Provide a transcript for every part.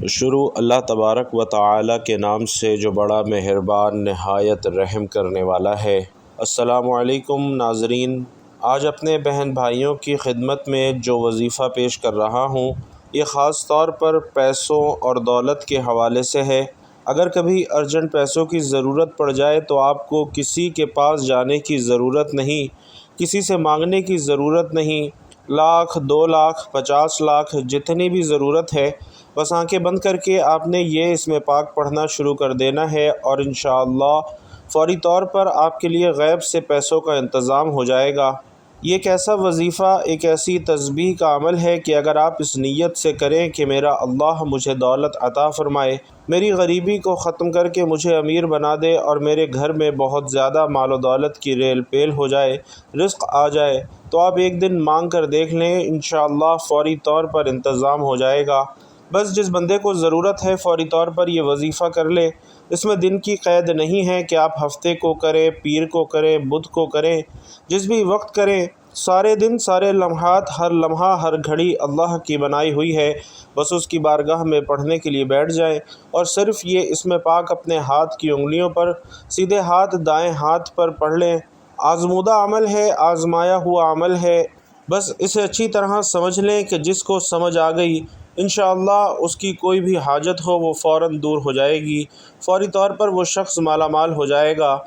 شروع اللہ تبارک و تعالی کے نام سے جو بڑا مہربان نہایت رحم کرنے والا ہے۔ السلام علیکم ناظرین، آج اپنے بہن بھائیوں کی خدمت میں جو وظیفہ پیش کر رہا ہوں یہ خاص طور پر پیسوں اور دولت کے حوالے سے ہے۔ اگر کبھی ارجنٹ پیسوں کی ضرورت پڑ جائے تو آپ کو کسی کے پاس جانے کی ضرورت نہیں، کسی سے مانگنے کی ضرورت نہیں۔ لاکھ، 2 لاکھ، 50 لاکھ جتنی بھی ضرورت ہے، بس آنکھیں بند کر کے آپ نے یہ اسم پاک پڑھنا شروع کر دینا ہے اور انشاءاللہ فوری طور پر آپ کے لیے غیب سے پیسوں کا انتظام ہو جائے گا۔ یہ ایک ایسا وظیفہ، ایک ایسی تسبیح کا عمل ہے کہ اگر آپ اس نیت سے کریں کہ میرا اللہ مجھے دولت عطا فرمائے، میری غریبی کو ختم کر کے مجھے امیر بنا دے اور میرے گھر میں بہت زیادہ مال و دولت کی ریل پیل ہو جائے، رزق آ جائے، تو آپ ایک دن مانگ کر دیکھ لیں، انشاءاللہ فوری طور پر انتظام ہو جائے گا۔ بس جس بندے کو ضرورت ہے فوری طور پر یہ وظیفہ کر لے۔ اس میں دن کی قید نہیں ہے کہ آپ ہفتے کو کریں، پیر کو کریں، بدھ کو کریں، جس بھی وقت کریں۔ سارے دن، سارے لمحات، ہر لمحہ، ہر گھڑی اللہ کی بنائی ہوئی ہے۔ بس اس کی بارگاہ میں پڑھنے کے لیے بیٹھ جائیں اور صرف یہ اسم پاک اپنے ہاتھ کی انگلیوں پر، سیدھے ہاتھ دائیں ہاتھ پر پڑھ لیں۔ آزمودہ عمل ہے، آزمایا ہوا عمل ہے، بس اسے اچھی طرح سمجھ لیں کہ جس کو سمجھ آ گئی انشاءاللہ اس کی کوئی بھی حاجت ہو وہ فوراً دور ہو جائے گی، فوری طور پر وہ شخص مالا مال ہو جائے گا۔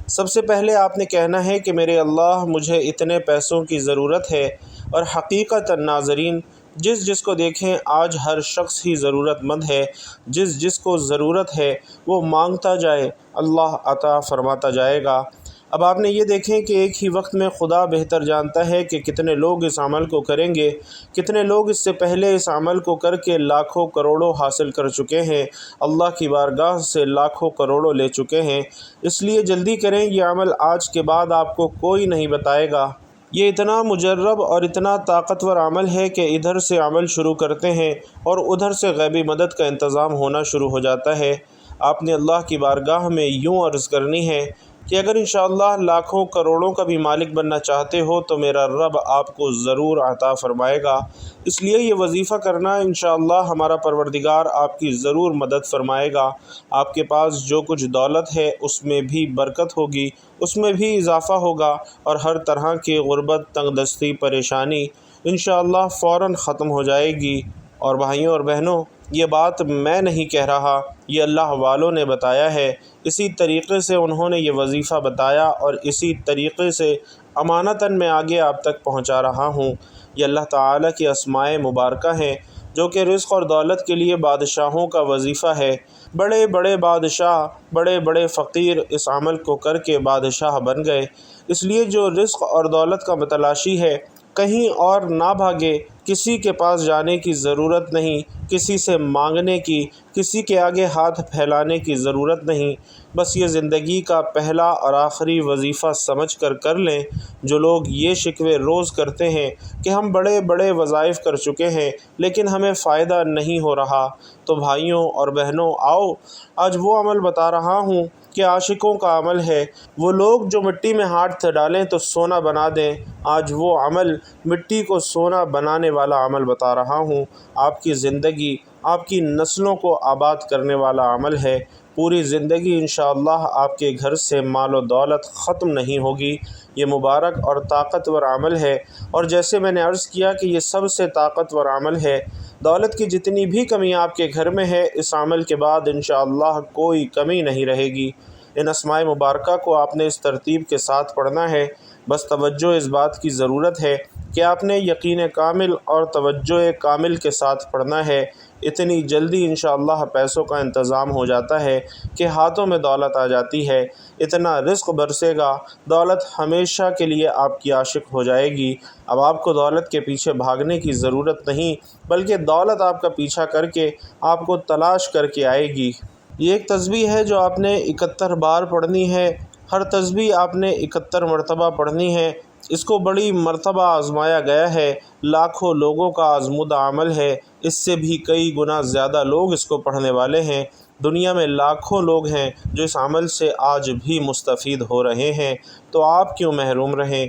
سب سے پہلے آپ نے کہنا ہے کہ میرے اللہ مجھے اتنے پیسوں کی ضرورت ہے، اور حقیقتاً ناظرین جس کو دیکھیں آج ہر شخص ہی ضرورت مند ہے۔ جس کو ضرورت ہے وہ مانگتا جائے، اللہ عطا فرماتا جائے گا۔ اب آپ نے یہ دیکھیں کہ ایک ہی وقت میں خدا بہتر جانتا ہے کہ کتنے لوگ اس عمل کو کریں گے، کتنے لوگ اس سے پہلے اس عمل کو کر کے لاکھوں کروڑوں حاصل کر چکے ہیں، اللہ کی بارگاہ سے لاکھوں کروڑوں لے چکے ہیں۔ اس لیے جلدی کریں، یہ عمل آج کے بعد آپ کو کوئی نہیں بتائے گا۔ یہ اتنا مجرب اور اتنا طاقتور عمل ہے کہ ادھر سے عمل شروع کرتے ہیں اور ادھر سے غیبی مدد کا انتظام ہونا شروع ہو جاتا ہے۔ آپ نے اللہ کی بارگاہ میں یوں عرض کرنی ہے کہ اگر انشاءاللہ لاکھوں کروڑوں کا بھی مالک بننا چاہتے ہو تو میرا رب آپ کو ضرور عطا فرمائے گا۔ اس لیے یہ وظیفہ کرنا، انشاءاللہ ہمارا پروردگار آپ کی ضرور مدد فرمائے گا۔ آپ کے پاس جو کچھ دولت ہے اس میں بھی برکت ہوگی، اس میں بھی اضافہ ہوگا، اور ہر طرح کی غربت، تنگ دستی، پریشانی انشاءاللہ فوراً ختم ہو جائے گی۔ اور بھائیوں اور بہنوں، یہ بات میں نہیں کہہ رہا، یہ اللہ والوں نے بتایا ہے۔ اسی طریقے سے انہوں نے یہ وظیفہ بتایا اور اسی طریقے سے امانتاً میں آگے آپ تک پہنچا رہا ہوں۔ یہ اللہ تعالیٰ کی اسماء مبارکہ ہیں جو کہ رزق اور دولت کے لیے بادشاہوں کا وظیفہ ہے۔ بڑے بڑے بادشاہ، بڑے بڑے فقیر اس عمل کو کر کے بادشاہ بن گئے۔ اس لیے جو رزق اور دولت کا متلاشی ہے کہیں اور نہ بھاگے، کسی کے پاس جانے کی ضرورت نہیں، کسی سے مانگنے کی، کسی کے آگے ہاتھ پھیلانے کی ضرورت نہیں۔ بس یہ زندگی کا پہلا اور آخری وظیفہ سمجھ کر لیں۔ جو لوگ یہ شکوے روز کرتے ہیں کہ ہم بڑے بڑے وظائف کر چکے ہیں لیکن ہمیں فائدہ نہیں ہو رہا، تو بھائیوں اور بہنوں آؤ، آج وہ عمل بتا رہا ہوں کہ عاشقوں کا عمل ہے۔ وہ لوگ جو مٹی میں ہاتھ ڈالیں تو سونا بنا دیں، آج وہ عمل مٹی کو سونا بنانے والا عمل بتا رہا ہوں۔ آپ کی زندگی، آپ کی نسلوں کو آباد کرنے والا عمل ہے۔ پوری زندگی انشاءاللہ آپ کے گھر سے مال و دولت ختم نہیں ہوگی۔ یہ مبارک اور طاقتور عمل ہے، اور جیسے میں نے عرض کیا کہ یہ سب سے طاقتور عمل ہے۔ دولت کی جتنی بھی کمی آپ کے گھر میں ہے، اس عمل کے بعد انشاءاللہ کوئی کمی نہیں رہے گی۔ ان اسماء مبارکہ کو آپ نے اس ترتیب کے ساتھ پڑھنا ہے۔ بس توجہ اس بات کی ضرورت ہے کہ آپ نے یقین کامل اور توجہ کامل کے ساتھ پڑھنا ہے۔ اتنی جلدی انشاءاللہ پیسوں کا انتظام ہو جاتا ہے کہ ہاتھوں میں دولت آ جاتی ہے، اتنا رزق برسے گا، دولت ہمیشہ کے لیے آپ کی عاشق ہو جائے گی۔ اب آپ کو دولت کے پیچھے بھاگنے کی ضرورت نہیں، بلکہ دولت آپ کا پیچھا کر کے آپ کو تلاش کر کے آئے گی۔ یہ ایک تسبیح ہے جو آپ نے 71 بار پڑھنی ہے۔ ہر تسبیح آپ نے 71 مرتبہ پڑھنی ہے۔ اس کو بڑی مرتبہ آزمایا گیا ہے، لاکھوں لوگوں کا آزمودہ عمل ہے، اس سے بھی کئی گنا زیادہ لوگ اس کو پڑھنے والے ہیں۔ دنیا میں لاکھوں لوگ ہیں جو اس عمل سے آج بھی مستفید ہو رہے ہیں، تو آپ کیوں محروم رہیں؟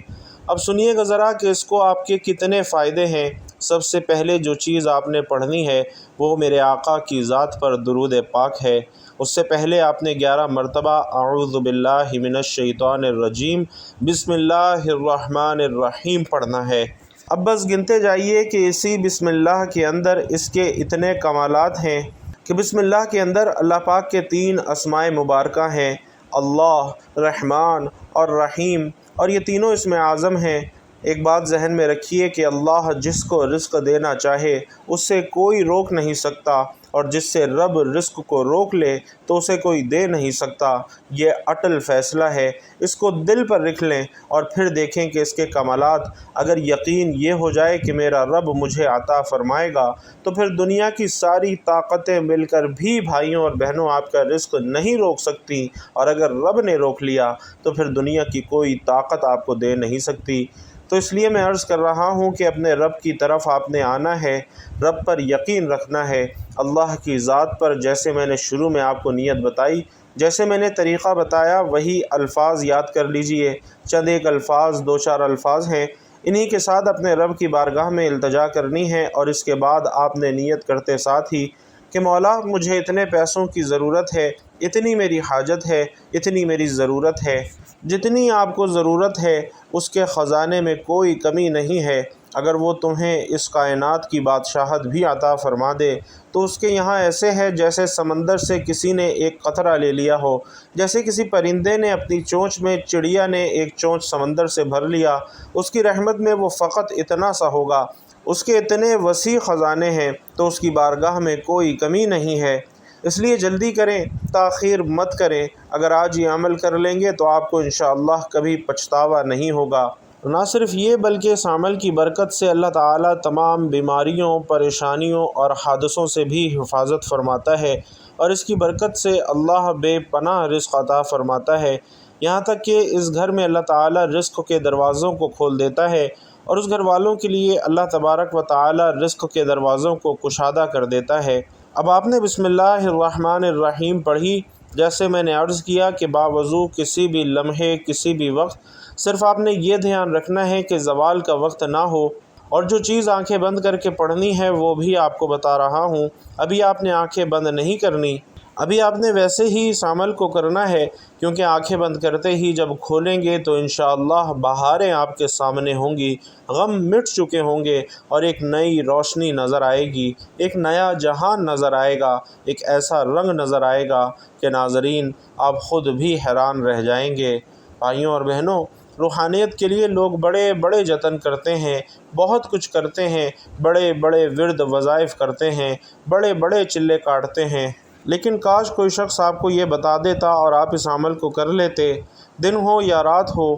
اب سنیے گا ذرا کہ اس کو آپ کے کتنے فائدے ہیں۔ سب سے پہلے جو چیز آپ نے پڑھنی ہے وہ میرے آقا کی ذات پر درود پاک ہے۔ اس سے پہلے آپ نے 11 مرتبہ اعوذ باللہ من الشیطان الرجیم بسم اللہ الرحمن الرحیم پڑھنا ہے۔ اب بس گنتے جائیے کہ اسی بسم اللہ کے اندر اس کے اتنے کمالات ہیں کہ بسم اللہ کے اندر اللہ پاک کے 3 اسماء مبارکہ ہیں، اللہ، رحمان اور رحیم، اور یہ تینوں اسم اعظم ہیں۔ ایک بات ذہن میں رکھیے کہ اللہ جس کو رزق دینا چاہے اس سے کوئی روک نہیں سکتا، اور جس سے رب رزق کو روک لے تو اسے کوئی دے نہیں سکتا۔ یہ اٹل فیصلہ ہے، اس کو دل پر رکھ لیں اور پھر دیکھیں کہ اس کے کمالات۔ اگر یقین یہ ہو جائے کہ میرا رب مجھے عطا فرمائے گا تو پھر دنیا کی ساری طاقتیں مل کر بھی بھائیوں اور بہنوں آپ کا رزق نہیں روک سکتی، اور اگر رب نے روک لیا تو پھر دنیا کی کوئی طاقت آپ کو دے نہیں سکتی۔ تو اس لیے میں عرض کر رہا ہوں کہ اپنے رب کی طرف آپ نے آنا ہے، رب پر یقین رکھنا ہے، اللہ کی ذات پر۔ جیسے میں نے شروع میں آپ کو نیت بتائی، جیسے میں نے طریقہ بتایا، وہی الفاظ یاد کر لیجئے۔ چند ایک الفاظ، 2-4 الفاظ ہیں، انہی کے ساتھ اپنے رب کی بارگاہ میں التجا کرنی ہے، اور اس کے بعد آپ نے نیت کرتے ساتھ ہی کہ مولا مجھے اتنے پیسوں کی ضرورت ہے، اتنی میری حاجت ہے، اتنی میری ضرورت ہے۔ جتنی آپ کو ضرورت ہے اس کے خزانے میں کوئی کمی نہیں ہے۔ اگر وہ تمہیں اس کائنات کی بادشاہت بھی عطا فرما دے تو اس کے یہاں ایسے ہے جیسے سمندر سے کسی نے ایک قطرہ لے لیا ہو، جیسے کسی پرندے نے اپنی چونچ میں چڑیا نے ایک چونچ سمندر سے بھر لیا۔ اس کی رحمت میں وہ فقط اتنا سا ہوگا، اس کے اتنے وسیع خزانے ہیں، تو اس کی بارگاہ میں کوئی کمی نہیں ہے۔ اس لیے جلدی کریں، تاخیر مت کریں۔ اگر آج یہ عمل کر لیں گے تو آپ کو انشاءاللہ کبھی پچھتاوا نہیں ہوگا۔ نہ صرف یہ بلکہ اس عمل کی برکت سے اللہ تعالیٰ تمام بیماریوں، پریشانیوں اور حادثوں سے بھی حفاظت فرماتا ہے، اور اس کی برکت سے اللہ بے پناہ رزق عطا فرماتا ہے، یہاں تک کہ اس گھر میں اللہ تعالیٰ رزق کے دروازوں کو کھول دیتا ہے، اور اس گھر والوں کے لیے اللہ تبارک و تعالیٰ رزق کے دروازوں کو کشادہ کر دیتا ہے۔ اب آپ نے بسم اللہ الرحمن الرحیم پڑھی، جیسے میں نے عرض کیا کہ باوضو کسی بھی لمحے، کسی بھی وقت صرف آپ نے یہ دھیان رکھنا ہے کہ زوال کا وقت نہ ہو، اور جو چیز آنکھیں بند کر کے پڑھنی ہے وہ بھی آپ کو بتا رہا ہوں۔ ابھی آپ نے آنکھیں بند نہیں کرنی، ابھی آپ نے ویسے ہی اس عمل کو کرنا ہے، کیونکہ آنکھیں بند کرتے ہی جب کھولیں گے تو انشاءاللہ بہاریں آپ کے سامنے ہوں گی، غم مٹ چکے ہوں گے، اور ایک نئی روشنی نظر آئے گی، ایک نیا جہان نظر آئے گا، ایک ایسا رنگ نظر آئے گا کہ ناظرین آپ خود بھی حیران رہ جائیں گے۔ بھائیوں اور بہنوں، روحانیت کے لیے لوگ بڑے بڑے جتن کرتے ہیں، بہت کچھ کرتے ہیں، بڑے بڑے ورد وظائف کرتے ہیں، بڑے بڑے چلے کاٹتے ہیں، لیکن کاش کوئی شخص آپ کو یہ بتا دیتا اور آپ اس عمل کو کر لیتے۔ دن ہو یا رات ہو،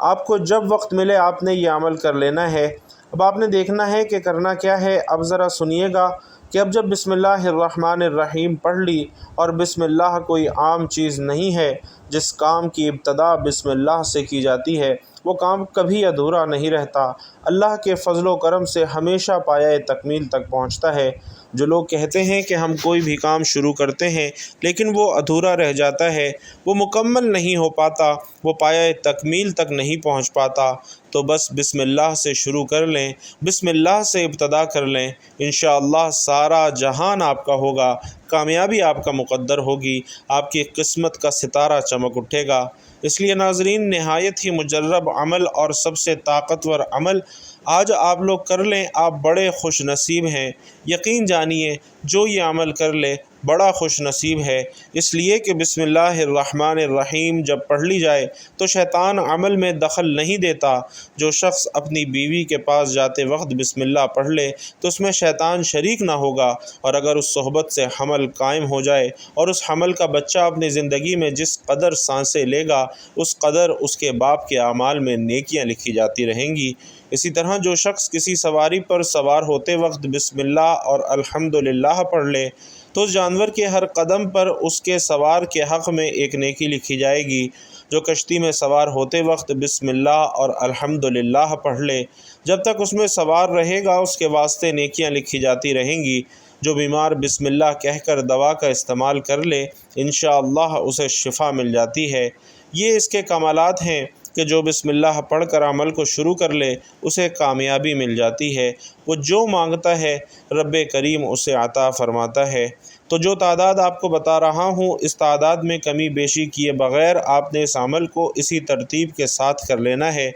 آپ کو جب وقت ملے آپ نے یہ عمل کر لینا ہے۔ اب آپ نے دیکھنا ہے کہ کرنا کیا ہے۔ اب ذرا سنیے گا کہ اب جب بسم اللہ الرحمن الرحیم پڑھ لی، اور بسم اللہ کوئی عام چیز نہیں ہے، جس کام کی ابتدا بسم اللہ سے کی جاتی ہے وہ کام کبھی ادھورا نہیں رہتا، اللہ کے فضل و کرم سے ہمیشہ پایہ تکمیل تک پہنچتا ہے۔ جو لوگ کہتے ہیں کہ ہم کوئی بھی کام شروع کرتے ہیں لیکن وہ ادھورا رہ جاتا ہے، وہ مکمل نہیں ہو پاتا، وہ پایہ تکمیل تک نہیں پہنچ پاتا، تو بس بسم اللہ سے شروع کر لیں، بسم اللہ سے ابتدا کر لیں، انشاءاللہ سارا جہان آپ کا ہوگا، کامیابی آپ کا مقدر ہوگی، آپ کی قسمت کا ستارہ چمک اٹھے گا۔ اس لیے ناظرین، نہایت ہی مجرب عمل اور سب سے طاقتور عمل آج آپ لوگ کر لیں، آپ بڑے خوش نصیب ہیں۔ یقین جانیے جو یہ عمل کر لے بڑا خوش نصیب ہے، اس لیے کہ بسم اللہ الرحمن الرحیم جب پڑھ لی جائے تو شیطان عمل میں دخل نہیں دیتا۔ جو شخص اپنی بیوی کے پاس جاتے وقت بسم اللہ پڑھ لے تو اس میں شیطان شریک نہ ہوگا، اور اگر اس صحبت سے حمل قائم ہو جائے اور اس حمل کا بچہ اپنی زندگی میں جس قدر سانسیں لے گا اس قدر اس کے باپ کے اعمال میں نیکیاں لکھی جاتی رہیں گی۔ اسی طرح جو شخص کسی سواری پر سوار ہوتے وقت بسم اللہ اور الحمدللہ پڑھ لے تو اس جانور کے ہر قدم پر اس کے سوار کے حق میں ایک نیکی لکھی جائے گی۔ جو کشتی میں سوار ہوتے وقت بسم اللہ اور الحمدللہ پڑھ لے، جب تک اس میں سوار رہے گا اس کے واسطے نیکیاں لکھی جاتی رہیں گی۔ جو بیمار بسم اللہ کہہ کر دوا کا استعمال کر لے انشاءاللہ اسے شفا مل جاتی ہے۔ یہ اس کے کمالات ہیں۔ کہ جو بسم اللہ پڑھ کر عمل کو شروع کر لے اسے کامیابی مل جاتی ہے۔ وہ جو مانگتا ہے رب کریم اسے عطا فرماتا ہے۔ تو جو تعداد آپ کو بتا رہا ہوں، اس تعداد میں کمی بیشی کیے بغیر آپ نے اس عمل کو اسی ترتیب کے ساتھ کر لینا ہے۔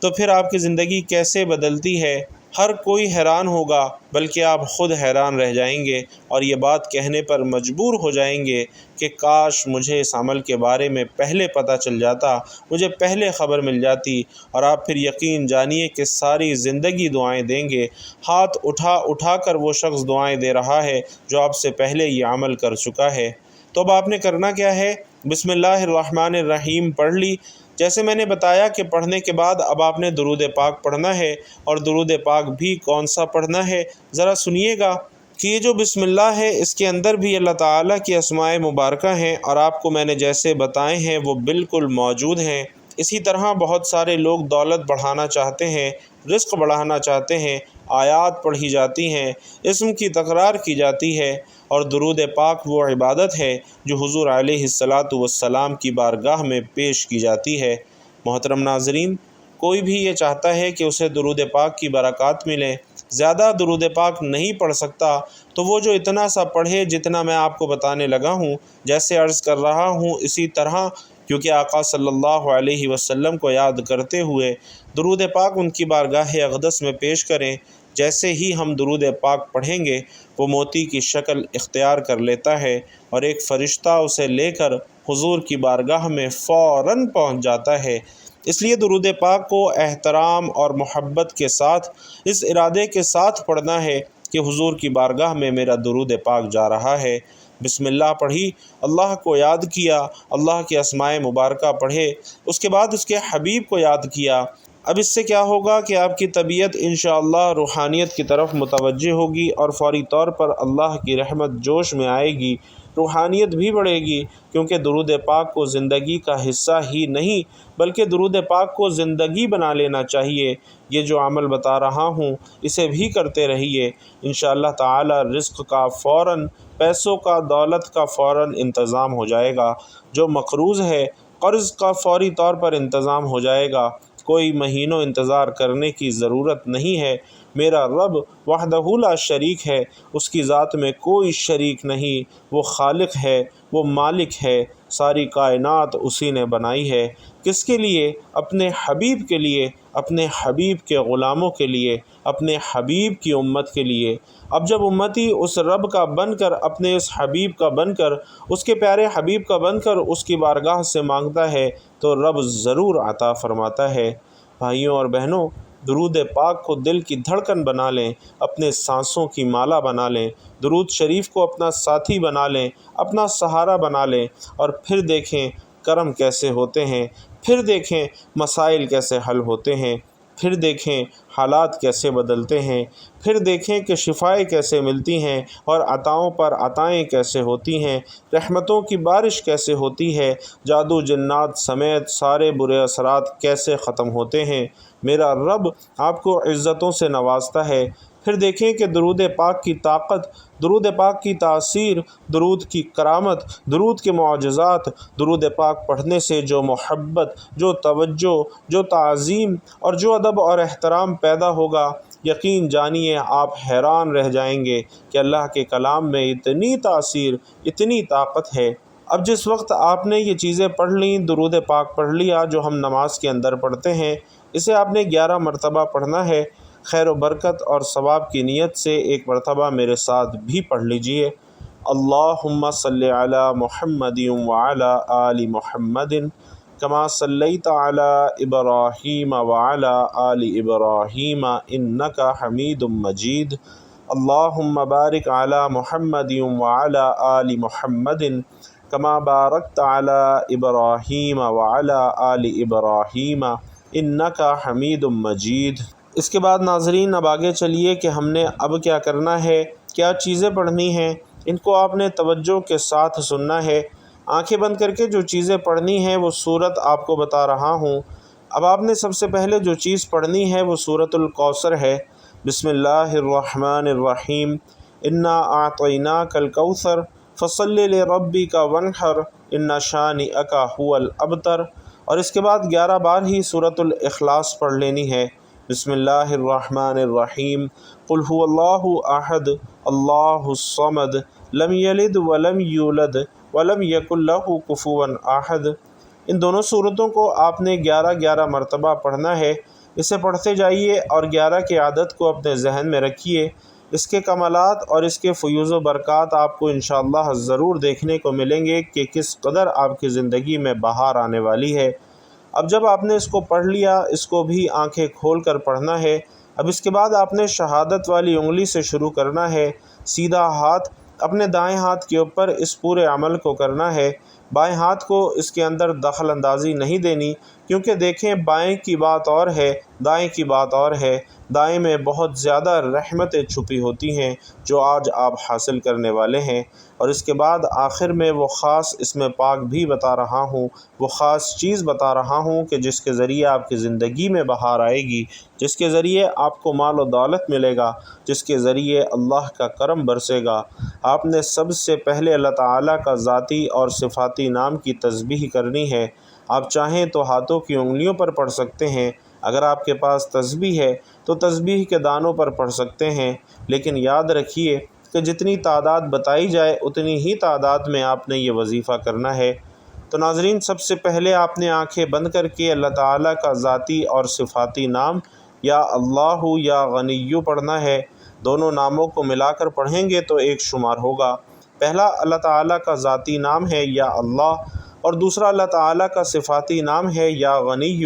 تو پھر آپ کی زندگی کیسے بدلتی ہے، ہر کوئی حیران ہوگا، بلکہ آپ خود حیران رہ جائیں گے اور یہ بات کہنے پر مجبور ہو جائیں گے کہ کاش مجھے اس عمل کے بارے میں پہلے پتہ چل جاتا، مجھے پہلے خبر مل جاتی۔ اور آپ پھر یقین جانیے کہ ساری زندگی دعائیں دیں گے۔ ہاتھ اٹھا اٹھا کر وہ شخص دعائیں دے رہا ہے جو آپ سے پہلے یہ عمل کر چکا ہے۔ تو اب آپ نے کرنا کیا ہے؟ بسم اللہ الرحمن الرحیم پڑھ لی۔ جیسے میں نے بتایا کہ پڑھنے کے بعد اب آپ نے درود پاک پڑھنا ہے، اور درود پاک بھی کون سا پڑھنا ہے ذرا سنیے گا کہ یہ جو بسم اللہ ہے اس کے اندر بھی اللہ تعالیٰ کی اسماء مبارکہ ہیں، اور آپ کو میں نے جیسے بتائے ہیں وہ بالکل موجود ہیں۔ اسی طرح بہت سارے لوگ دولت بڑھانا چاہتے ہیں، رزق بڑھانا چاہتے ہیں، آیات پڑھی جاتی ہیں، اسم کی تکرار کی جاتی ہے، اور درود پاک وہ عبادت ہے جو حضور علیہ السلام کی بارگاہ میں پیش کی جاتی ہے۔ محترم ناظرین، کوئی بھی یہ چاہتا ہے کہ اسے درود پاک کی برکات ملیں، زیادہ درود پاک نہیں پڑھ سکتا، تو وہ جو اتنا سا پڑھے جتنا میں آپ کو بتانے لگا ہوں، جیسے عرض کر رہا ہوں اسی طرح، کیونکہ آقا صلی اللہ علیہ وسلم کو یاد کرتے ہوئے درود پاک ان کی بارگاہ اقدس میں پیش کریں۔ جیسے ہی ہم درود پاک پڑھیں گے وہ موتی کی شکل اختیار کر لیتا ہے، اور ایک فرشتہ اسے لے کر حضور کی بارگاہ میں فوراً پہنچ جاتا ہے۔ اس لیے درود پاک کو احترام اور محبت کے ساتھ، اس ارادے کے ساتھ پڑھنا ہے کہ حضور کی بارگاہ میں میرا درود پاک جا رہا ہے۔ بسم اللہ پڑھی، اللہ کو یاد کیا، اللہ کے اسماء مبارکہ پڑھے، اس کے بعد اس کے حبیب کو یاد کیا۔ اب اس سے کیا ہوگا کہ آپ کی طبیعت انشاءاللہ روحانیت کی طرف متوجہ ہوگی، اور فوری طور پر اللہ کی رحمت جوش میں آئے گی، روحانیت بھی بڑھے گی، کیونکہ درود پاک کو زندگی کا حصہ ہی نہیں بلکہ درود پاک کو زندگی بنا لینا چاہیے۔ یہ جو عمل بتا رہا ہوں اسے بھی کرتے رہیے، انشاءاللہ تعالی رزق کا فوراً، پیسوں کا، دولت کا فوراً انتظام ہو جائے گا۔ جو مقروض ہے قرض کا فوری طور پر انتظام ہو جائے گا۔ کوئی مہینوں انتظار کرنے کی ضرورت نہیں ہے۔ میرا رب وحدہ لا شریک ہے، اس کی ذات میں کوئی شریک نہیں، وہ خالق ہے، وہ مالک ہے، ساری کائنات اسی نے بنائی ہے۔ کس کے لیے؟ اپنے حبیب کے لیے، اپنے حبیب کے غلاموں کے لیے، اپنے حبیب کی امت کے لیے۔ اب جب امتی اس رب کا بن کر، اپنے اس حبیب کا بن کر، اس کے پیارے حبیب کا بن کر اس کی بارگاہ سے مانگتا ہے تو رب ضرور عطا فرماتا ہے۔ بھائیوں اور بہنوں، درود پاک کو دل کی دھڑکن بنا لیں، اپنے سانسوں کی مالا بنا لیں، درود شریف کو اپنا ساتھی بنا لیں، اپنا سہارا بنا لیں، اور پھر دیکھیں کرم کیسے ہوتے ہیں، پھر دیکھیں مسائل کیسے حل ہوتے ہیں، پھر دیکھیں حالات کیسے بدلتے ہیں، پھر دیکھیں کہ شفائیں کیسے ملتی ہیں، اور عطاؤں پر عطائیں کیسے ہوتی ہیں، رحمتوں کی بارش کیسے ہوتی ہے، جادو جنات سمیت سارے برے اثرات کیسے ختم ہوتے ہیں۔ میرا رب آپ کو عزتوں سے نوازتا ہے۔ پھر دیکھیں کہ درود پاک کی طاقت، درود پاک کی تاثیر، درود کی کرامت، درود کے معجزات، درود پاک پڑھنے سے جو محبت، جو توجہ، جو تعظیم اور جو ادب اور احترام پیدا ہوگا، یقین جانیے آپ حیران رہ جائیں گے کہ اللہ کے کلام میں اتنی تاثیر، اتنی طاقت ہے۔ اب جس وقت آپ نے یہ چیزیں پڑھ لیں، درود پاک پڑھ لیا جو ہم نماز کے اندر پڑھتے ہیں، اسے آپ نے 11 مرتبہ پڑھنا ہے۔ خیر و برکت اور ثواب کی نیت سے ایک مرتبہ میرے ساتھ بھی پڑھ لیجئے۔ اللہم صلی علی محمد وعلی آل محمد کما صلیت علی ابراہیم وعلی آل ابراہیم انک حمید مجید۔ اللہم بارک علی محمد وعلی آل محمد کما بارکت علی ابراہیم وعلی آل ابراہیم انک حمید مجید۔ اس کے بعد ناظرین اب آگے چلیے کہ ہم نے اب کیا کرنا ہے، کیا چیزیں پڑھنی ہیں، ان کو آپ نے توجہ کے ساتھ سننا ہے۔ آنکھیں بند کر کے جو چیزیں پڑھنی ہیں وہ سورت آپ کو بتا رہا ہوں۔ اب آپ نے سب سے پہلے جو چیز پڑھنی ہے وہ سورۃ الکوثر ہے۔ بسم اللہ الرحمن الرحیم، انا اعطیناک الکوثر فصل لربک وانحر ان شانئک هو الابتر۔ اور اس کے بعد 11 بار ہی سورۃ الاخلاص پڑھ لینی ہے۔ بسم اللہ الرحمن الرحیم، قل هو اللہ احد اللہ الصمد لم یلد ولم یولد ولم یکن لہ کفوا احد۔ ان دونوں صورتوں کو آپ نے 11 مرتبہ پڑھنا ہے۔ اسے پڑھتے جائیے اور 11 کی عادت کو اپنے ذہن میں رکھیے۔ اس کے کمالات اور اس کے فیوز و برکات آپ کو انشاءاللہ ضرور دیکھنے کو ملیں گے کہ کس قدر آپ کی زندگی میں بہار آنے والی ہے۔ اب جب آپ نے اس کو پڑھ لیا، اس کو بھی آنکھیں کھول کر پڑھنا ہے۔ اب اس کے بعد آپ نے شہادت والی انگلی سے شروع کرنا ہے۔ سیدھا ہاتھ اپنے دائیں ہاتھ کے اوپر اس پورے عمل کو کرنا ہے۔ بائیں ہاتھ کو اس کے اندر دخل اندازی نہیں دینی، کیونکہ دیکھیں بائیں کی بات اور ہے، دائیں کی بات اور ہے۔ دائیں میں بہت زیادہ رحمتیں چھپی ہوتی ہیں جو آج آپ حاصل کرنے والے ہیں۔ اور اس کے بعد آخر میں وہ خاص اس میں پاک بھی بتا رہا ہوں، وہ خاص چیز بتا رہا ہوں کہ جس کے ذریعے آپ کی زندگی میں بہار آئے گی، جس کے ذریعے آپ کو مال و دولت ملے گا، جس کے ذریعے اللہ کا کرم برسے گا۔ آپ نے سب سے پہلے اللہ تعالیٰ کا ذاتی اور صفاتی نام کی تسبیح کرنی ہے۔ آپ چاہیں تو ہاتھوں کی انگلیوں پر پڑھ سکتے ہیں، اگر آپ کے پاس تسبیح ہے تو تسبیح کے دانوں پر پڑھ سکتے ہیں، لیکن یاد رکھیے کہ جتنی تعداد بتائی جائے اتنی ہی تعداد میں آپ نے یہ وظیفہ کرنا ہے۔ تو ناظرین، سب سے پہلے آپ نے آنکھیں بند کر کے اللہ تعالیٰ کا ذاتی اور صفاتی نام یا اللہ یا غنی پڑھنا ہے۔ دونوں ناموں کو ملا کر پڑھیں گے تو ایک شمار ہوگا۔ پہلا اللہ تعالیٰ کا ذاتی نام ہے یا اللہ، اور دوسرا اللہ تعالیٰ کا صفاتی نام ہے یا غنی۔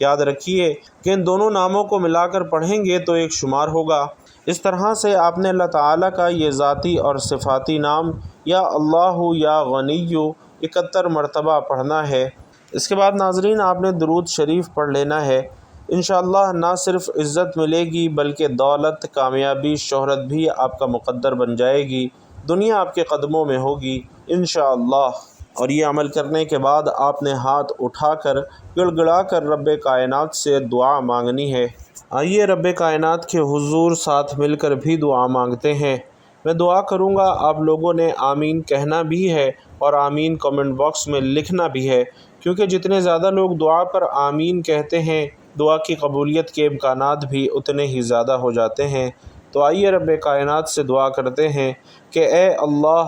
یاد رکھیے کہ ان دونوں ناموں کو ملا کر پڑھیں گے تو ایک شمار ہوگا۔ اس طرح سے آپ نے اللہ تعالیٰ کا یہ ذاتی اور صفاتی نام یا اللہ یا غنی 71 مرتبہ پڑھنا ہے۔ اس کے بعد ناظرین، آپ نے درود شریف پڑھ لینا ہے۔ انشاءاللہ نہ صرف عزت ملے گی بلکہ دولت، کامیابی، شہرت بھی آپ کا مقدر بن جائے گی، دنیا آپ کے قدموں میں ہوگی انشاءاللہ۔ اور یہ عمل کرنے کے بعد آپ نے ہاتھ اٹھا کر گڑ گڑا کر رب کائنات سے دعا مانگنی ہے۔ آئیے رب کائنات کے حضور ساتھ مل کر بھی دعا مانگتے ہیں۔ میں دعا کروں گا، آپ لوگوں نے آمین کہنا بھی ہے اور آمین کامنٹ باکس میں لکھنا بھی ہے، کیونکہ جتنے زیادہ لوگ دعا پر آمین کہتے ہیں، دعا کی قبولیت کے امکانات بھی اتنے ہی زیادہ ہو جاتے ہیں۔ تو آئیے رب کائنات سے دعا کرتے ہیں کہ اے اللہ،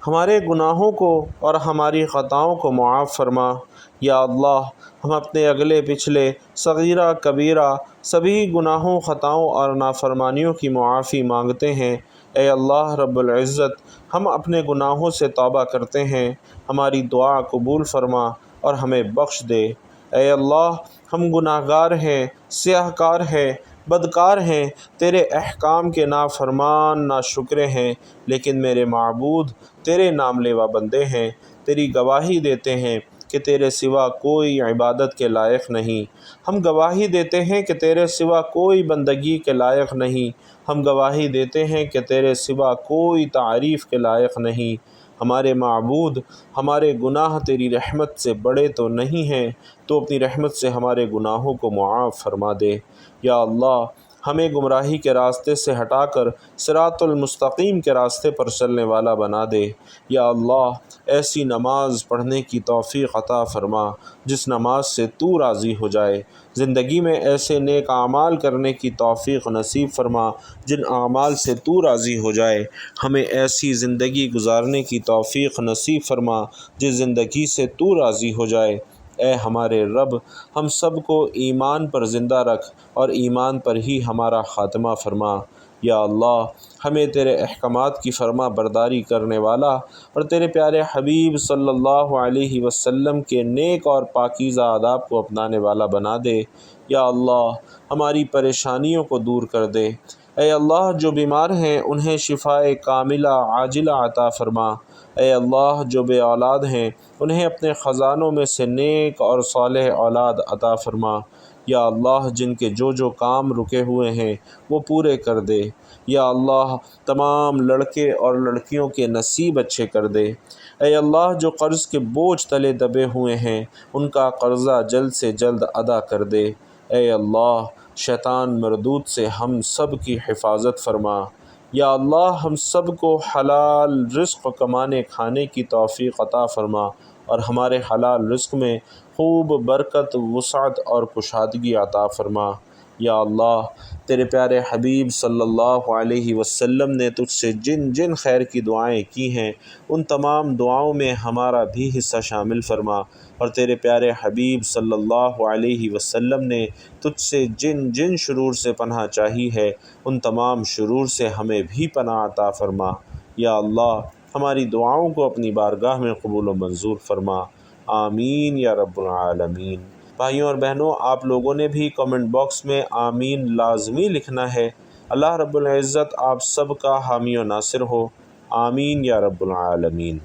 ہمارے گناہوں کو اور ہماری خطاؤں کو معاف فرما۔ یا اللہ، ہم اپنے اگلے پچھلے صغیرہ کبیرہ سبھی گناہوں، خطاؤں اور نافرمانیوں کی معافی مانگتے ہیں۔ اے اللہ رب العزت، ہم اپنے گناہوں سے توبہ کرتے ہیں، ہماری دعا قبول فرما اور ہمیں بخش دے۔ اے اللہ، ہم گناہ گار ہیں، سیاہ کار ہیں، بدکار ہیں، تیرے احکام کے نافرمان ناشکرے ہیں، لیکن میرے معبود تیرے نام لیوا بندے ہیں، تیری گواہی دیتے ہیں کہ تیرے سوا کوئی عبادت کے لائق نہیں۔ ہم گواہی دیتے ہیں کہ تیرے سوا کوئی بندگی کے لائق نہیں۔ ہم گواہی دیتے ہیں کہ تیرے سوا کوئی تعریف کے لائق نہیں۔ ہمارے معبود، ہمارے گناہ تیری رحمت سے بڑے تو نہیں ہیں، تو اپنی رحمت سے ہمارے گناہوں کو معاف فرما دے۔ یا اللہ، ہمیں گمراہی کے راستے سے ہٹا کر صراط المستقیم کے راستے پر چلنے والا بنا دے۔ یا اللہ، ایسی نماز پڑھنے کی توفیق عطا فرما جس نماز سے تو راضی ہو جائے۔ زندگی میں ایسے نیک اعمال کرنے کی توفیق نصیب فرما جن اعمال سے تو راضی ہو جائے۔ ہمیں ایسی زندگی گزارنے کی توفیق نصیب فرما جس زندگی سے تو راضی ہو جائے۔ اے ہمارے رب، ہم سب کو ایمان پر زندہ رکھ اور ایمان پر ہی ہمارا خاتمہ فرما۔ یا اللہ، ہمیں تیرے احکامات کی فرما برداری کرنے والا اور تیرے پیارے حبیب صلی اللہ علیہ وسلم کے نیک اور پاکیزہ آداب کو اپنانے والا بنا دے۔ یا اللہ، ہماری پریشانیوں کو دور کر دے۔ اے اللہ، جو بیمار ہیں انہیں شفائے کاملہ عاجلہ عطا فرما۔ اے اللہ، جو بے اولاد ہیں انہیں اپنے خزانوں میں سے نیک اور صالح اولاد عطا فرما۔ یا اللہ، جن کے جو کام رکے ہوئے ہیں وہ پورے کر دے۔ یا اللہ، تمام لڑکے اور لڑکیوں کے نصیب اچھے کر دے۔ اے اللہ، جو قرض کے بوجھ تلے دبے ہوئے ہیں ان کا قرضہ جلد سے جلد ادا کر دے۔ اے اللہ، شیطان مردود سے ہم سب کی حفاظت فرما۔ یا اللہ، ہم سب کو حلال رزق کمانے کھانے کی توفیق عطا فرما اور ہمارے حلال رزق میں خوب برکت، وسعت اور کشادگی عطا فرما۔ یا اللہ، تیرے پیارے حبیب صلی اللہ علیہ وسلم نے تجھ سے جن جن خیر کی دعائیں کی ہیں ان تمام دعاؤں میں ہمارا بھی حصہ شامل فرما، اور تیرے پیارے حبیب صلی اللہ علیہ وسلم نے تجھ سے جن جن شرور سے پناہ چاہی ہے ان تمام شرور سے ہمیں بھی پناہ عطا فرما۔ یا اللہ، ہماری دعاؤں کو اپنی بارگاہ میں قبول و منظور فرما، آمین یا رب العالمین۔ بھائیوں اور بہنوں، آپ لوگوں نے بھی کمنٹ باکس میں آمین لازمی لکھنا ہے۔ اللہ رب العزت آپ سب کا حامی و ناصر ہو، آمین یا رب العالمین۔